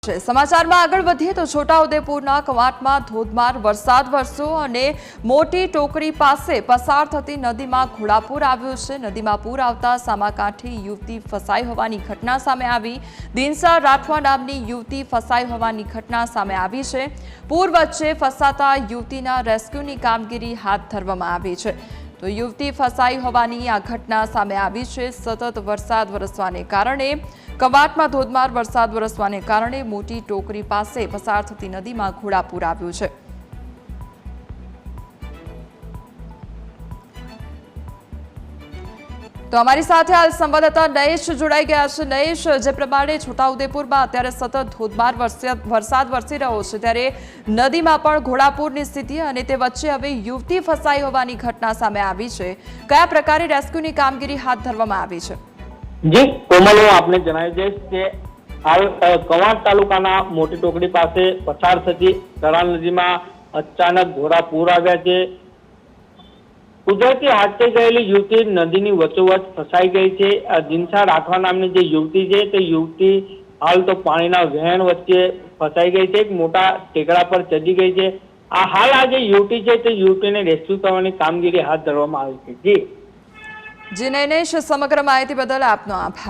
સમાચારમાં આગળ વધીએ તો છોટાઉદેપુરના કવાંટમાં ધોધમાર વરસાદ વરસ્યો અને મોટી ટોકરી પાસે પસાર થતી નદીમાં ઘોડાપૂર આવ્યું છે। નદીમાં પૂર આવતા સામાકાંઠી યુવતી ફસાઈ હોવાની ઘટના સામે આવી। દિનસા રાઠવા નામની યુવતી ફસાઈ હોવાની ઘટના સામે આવી છે। પૂર વચ્ચે ફસાતા યુવતીના રેસ્ક્યુની કામગીરી હાથ ધરવામાં આવી છે। તો યુવતી ફસાઈ હોવાની આ ઘટના સામે આવી છે। સતત વરસાદ વરસવાને કારણે કવાંટમાં ધોધમાર વરસાદ વરસવાને કારણે મોટી ટોકરી પાસે પસાર થતી નદીમાં ઘોડાપૂર આવ્યું છે। તો અમારી સાથે હાલ સંવાદદાતા નયેશ જોડાઈ ગયા છે। નયેશ, જે પ્રમાણે છોટાઉદેપુરમાં અત્યારે સતત ધોધમાર વરસાદ વરસી રહ્યો છે ત્યારે નદીમાં પણ ઘોડાપૂરની સ્થિતિ અને તે વચ્ચે હવે યુવતી ફસાઈ હોવાની ઘટના સામે આવી છે। કયા પ્રકારે રેસ્ક્યુની કામગીરી હાથ ધરવામાં આવી છે? જી કોમલ, હું આપને જણાવી દઈશ કે હાલ કવાંટ તાલુકાના મોટી ટોકડી પાસે પસાર થતી તરાલ નદીમાં અચાનક ઘોડાપૂર આવ્યા છે। કુદરતી હાથે ગયેલી યુવતી નદીની વચ્ચોવચ ફસાઈ ગઈ છે। દિનસા રાઠવા નામની જે યુવતી છે તે યુવતી હાલ તો પાણીના વહેણ વચ્ચે ફસાઈ ગઈ છે। એક મોટા ટેકરા પર ચડી ગઈ છે। હાલ આ જે યુવતી છે તે યુવતીને રેસ્ક્યુ કરવાની કામગીરી હાથ ધરવામાં આવી છે। જી નયેશ, સમગ્ર માહિતી બદલ આપનો આભાર।